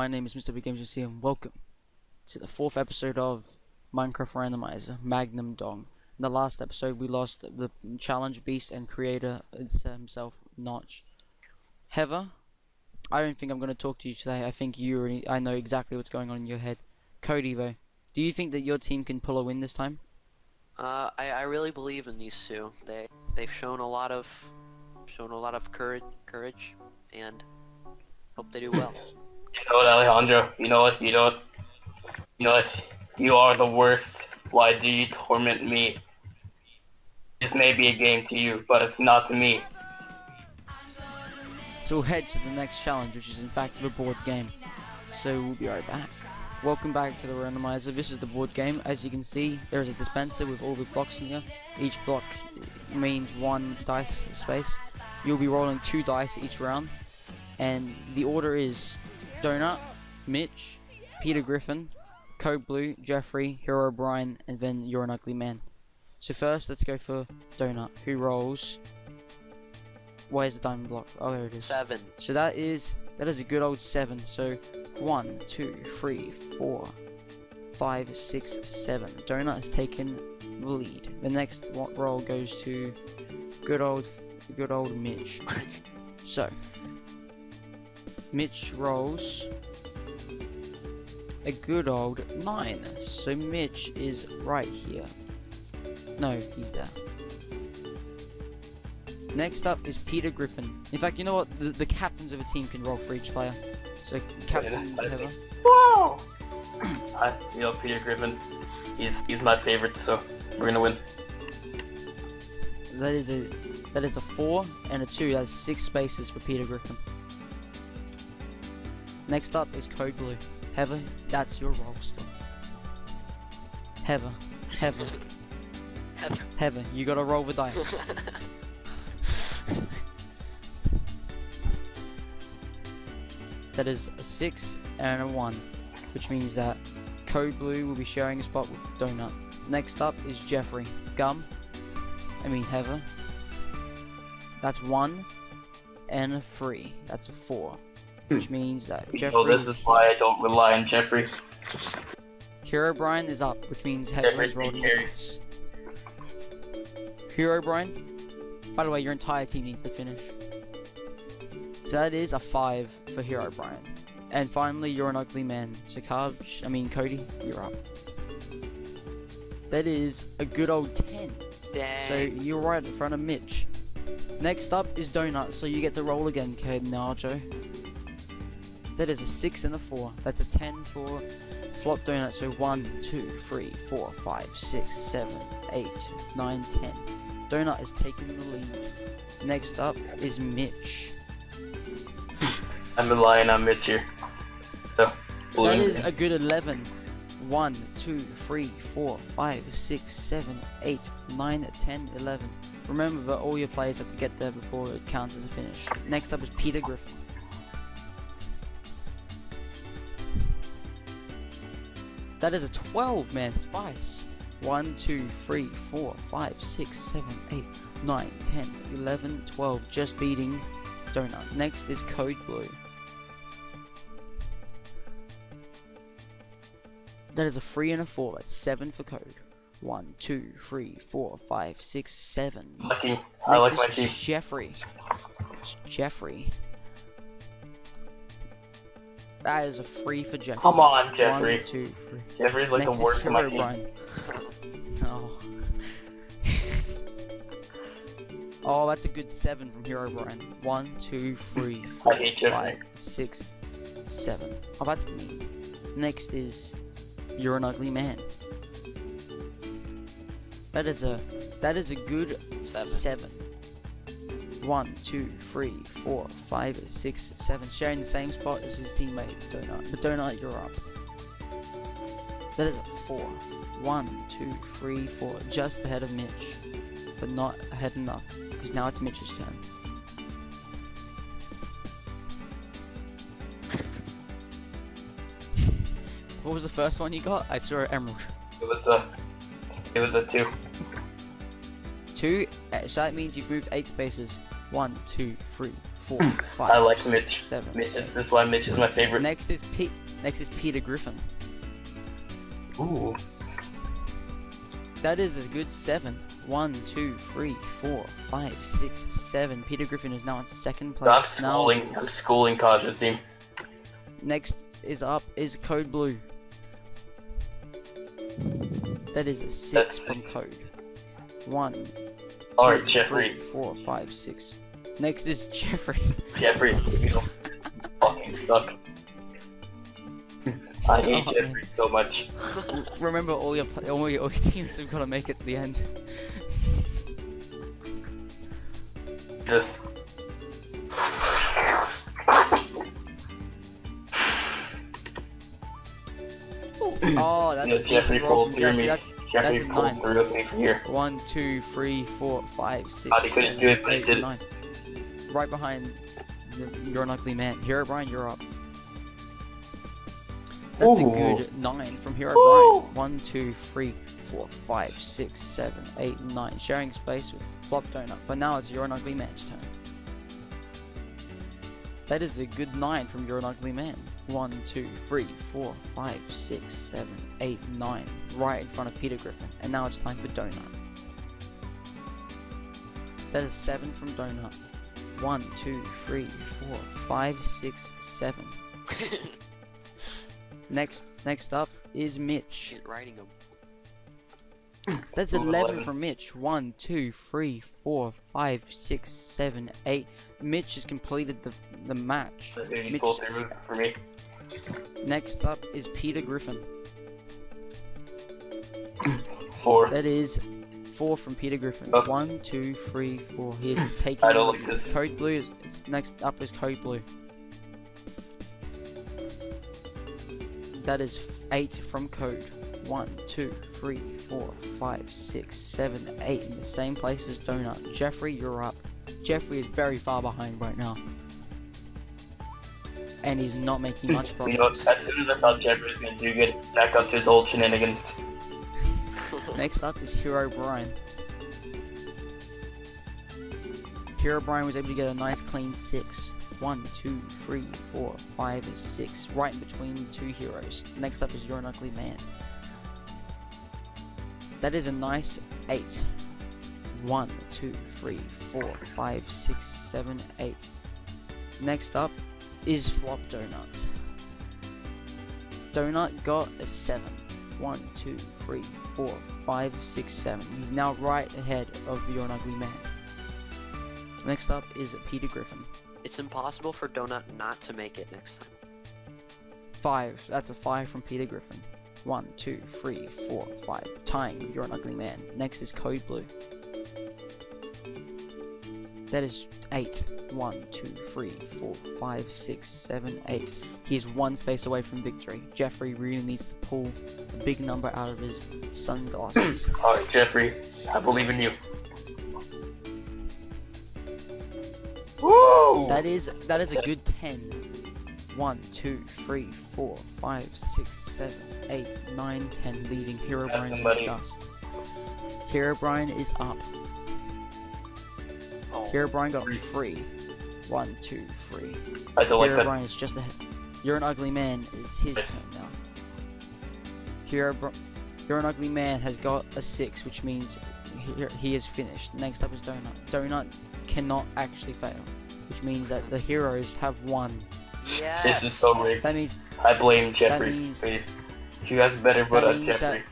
my name is Mr. Big Games MC and welcome to the 4th episode of Minecraft Randomizer, Magnum Dong. In the last episode we lost the challenge beast and creator himself, Notch. Heather, I don't think I'm going to talk to you today. I think I know exactly what's going on in your head. Cody though, do you think that your team can pull a win this time? I really believe in these two. They've shown a lot of courage, and hope they do well. You know what, Alejandro? You know what? You are the worst. Why do you torment me? This may be a game to you, but it's not to me. So we'll head to the next challenge, which is in fact the board game. So we'll be right back. Welcome back to the randomizer. This is the board game. As you can see, there is a dispenser with all the blocks in here. Each block means 1 dice space. You'll be rolling 2 dice each round, and the order is Donut, Mitch, Peter Griffin, Code Blue, Jeffrey, Hero Brian, and then You're an Ugly Man. So first, let's go for Donut, who rolls. Where's the diamond block? Oh, there it is. 7. So that is a good old 7. So 1, 2, 3, 4, 5, 6, 7. Donut has taken the lead. The next roll goes to good old Mitch. So Mitch rolls a good old 9. So Mitch is right here. No, he's there. Next up is Peter Griffin. In fact, you know what? The captains of a team can roll for each player. So Captain Heather. Whoa! Peter Griffin. He's my favorite, so we're gonna win. That is a 4 and a 2. That's 6 spaces for Peter Griffin. Next up is Code Blue. Heather, that's your roll still. Heather, you gotta roll the dice. That is a 6 and a 1, which means that Code Blue will be sharing a spot with Donut. Next up is Jeffrey. Heather. That's 1 and a 3. That's a 4. Which means that Jeffrey. So this is why I don't rely on Jeffrey. Hero Brian is up, which means Heather is rolling the dice. Hero Brian. By the way, your entire team needs to finish. So that is a 5 for Hero Brian. And finally, You're an Ugly Man. So Cody, you're up. That is a good old 10. Dang. So you're right in front of Mitch. Next up is Donut, so you get to roll again, Najo. That is a 6 and a 4. That's a 10 for Flop Donut. So 1, 2, 3, 4, 5, 6, 7, 8, 9, 10. Donut is taking the lead. Next up is Mitch. I'm relying on Mitch here. So, that is a good 11. 1, 2, 3, 4, 5, 6, 7, 8, 9, 10, 11. Remember that all your players have to get there before it counts as a finish. Next up is Peter Griffin. That is a 12-man spice. 1, 2, 3, 4, 5, 6, 7, 8, 9, 10, 11, 12. Just beating Donut. Next is Code Blue. That is a 3 and a 4. That's 7 for Code. 1, 2, 3, 4, 5, 6, 7. Lucky. I like my team. Jeffrey. It's Jeffrey. That is a 3 for Jeffrey. Come on, Jeffrey. 1, 2, 3. Jeffrey's like Next the worst is in my Hero team. Brian. Oh. Oh, that's a good 7 from Hero Brian. 1, 2, 3, 4, I hate Jeffrey. 5, 6, 7. Oh, that's me. Next is You're an Ugly Man. That is a good 7. 1, 2, 3, 4, 5, 6, 7. Sharing the same spot as his teammate Donut. But Donut, you're up. That is a 4. 1, 2, 3, 4. Just ahead of Mitch. But not ahead enough. Because now it's Mitch's turn. What was the first one you got? I saw an emerald. It was a 2. 2, so that means you've moved 8 spaces. 1, 2, 3, 4, 5. I like 6, Mitch. 7. This is why Mitch is my favorite. Next is Peter Griffin. Ooh. That is a good 7. 1, 2, 3, 4, 5, 6, 7. Peter Griffin is now in second place. I'm schooling college team. Next is Code Blue. That is a 6 from Code. 1, 2, Alright, Jeffrey. 3, 4, 5, 6. Next is Jeffrey. Jeffrey, you don't fucking suck. I hate Jeffrey so much. Remember, all your teams have got to make it to the end. Yes. Oh, that's Yeah, a Jeffrey decent roll pulled from through Jeffrey. me. Jeffrey that's a pulled 9. through me from here. 1, 2, 3, 4, 5, 6, Thought he couldn't 7, do it, but he 8, did it. 9. Right behind You're an Ugly Man. Hero Brian, you're up. That's Ooh. a good 9 from Hero Ooh. Brian. 1, 2, 3, 4, 5, 6, 7, 8, 9. Sharing space with Flop Donut. But now it's You're an Ugly Man's turn. That is a good 9 from You're an Ugly Man. 1, 2, 3, 4, 5, 6, 7, 8, 9. Right in front of Peter Griffin. And now it's time for Donut. That is 7 from Donut. 1, 2, 3, 4, 5, 6, 7. Next up is Mitch. Keep writing them. That's 11 from Mitch. 1, 2, 3, 4, 5, 6, 7, 8. Mitch has completed the match. He Mitch. pulled through for me. Next up is Peter Griffin. 4. That is 4 from Peter Griffin. Okay. 1, 2, 3, 4. He is taking I don't like this. Code Blue. Next up is Code Blue. That is 8 from Code. 1, 2, 3, 4, 5, 6, 7, 8. In the same place as Donut. Jeffrey, you're up. Jeffrey is very far behind right now. And he's not making much You know, progress. as soon as I thought Jeffrey was gonna do good, back up to his old shenanigans. Next up is Hero Brian. Hero Brian was able to get a nice clean 6. 1, 2, 3, 4, 5, and 6. Right in between the two heroes. Next up is You're an Ugly Man. That is a nice 8. 1, 2, 3, 4, 5, 6, 7, 8. Next up is Flop Donut. Donut got a 7. 1, 2, 3, 4, 5, 6, 7. He's now right ahead of You're an Ugly Man. Next up is Peter Griffin. It's impossible for Donut not to make it next time. 5. That's a 5 from Peter Griffin. 1, 2, 3, 4, 5. Tying You're an Ugly Man. Next is Code Blue. That is 8. 1, 2, 3, 4, 5, 6, 7, 8. He is 1 space away from victory. Jeffrey really needs to pull a big number out of his sunglasses. Alright, Jeffrey, I believe in you. Woo! That is a good 10. 1, 2, 3, 4, 5, 6, 7, 8, 9, 10, leading Hero That's Brian in somebody. dust. Hero Brian is up. Oh, Hero Brian got 3. 1, 2, 3. I don't like Hero that. Brian is just ahead. You're an Ugly Man is his Yes. turn now. You're an Ugly Man has got a 6, which means he is finished. Next up is Donut. Donut cannot actually fail, which means that the heroes have won. Yeah. This is so rigged. That means I blame Jeffrey. means- Wait, you guys better vote that out means Jeffrey.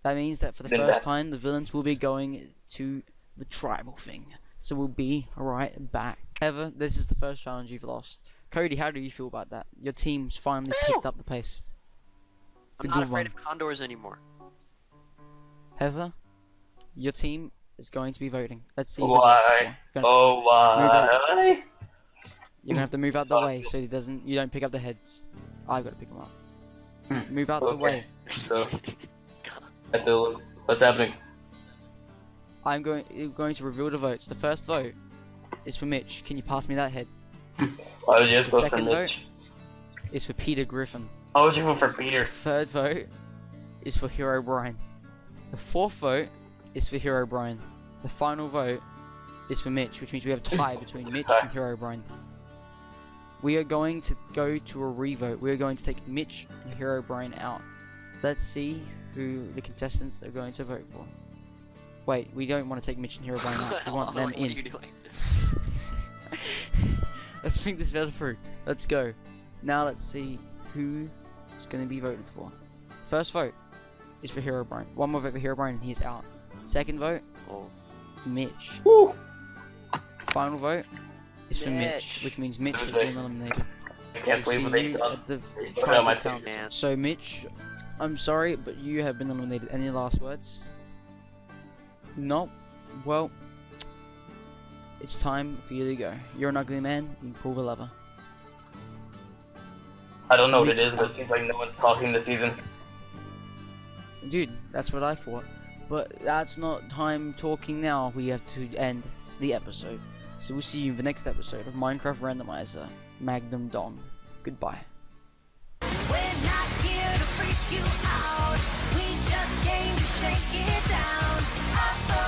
that for the Then first that- time, the villains will be going to the tribal thing. So we'll be right back. However, this is the first challenge you've lost. Cody, how do you feel about that? Your team's finally picked up the pace. It's I'm a not good afraid one. of condors anymore. Heather, your team is going to be voting. Let's see who votes Why? for. Oh, why? You're gonna have to move out the way so you don't pick up the heads. I've got to pick them up. Move out the Okay. way. So, what's happening? I'm going to reveal the votes. The first vote is for Mitch. Can you pass me that head? Why would you just The vote for second Mitch? Is for Peter Griffin. Why would you vote for Peter? Third vote is for Hero Brian. The fourth vote is for Hero Brian. The final vote is for Mitch, which means we have a tie between Mitch and Herobrine. We are going to go to a revote. We are going to take Mitch and Herobrine out. Let's see who the contestants are going to vote for. Wait, we don't want to take Mitch and Herobrine out. We want them What are in. you doing? Let's think this fell through. Let's go. Now let's see who is going to be voted for. First vote is for Herobrine. One more vote for Herobrine and he's out. Second vote, Oh. Mitch. Woo. Final vote is for Mitch, Mitch. which means Mitch has been eliminated. I can't We'll believe what see they've you done. at the Put it on tribal my council. Man. So Mitch, I'm sorry, but you have been eliminated. Any last words? Nope. Well, it's time for you to go. You're an ugly man. You can pull the lever. I don't know what it is, but it seems like no one's talking this season. Dude, that's what I thought. But that's not time talking now. We have to end the episode. So we'll see you in the next episode of Minecraft Randomizer. Magnum Don. Goodbye. We're not here to freak you out. We just came to shake it down.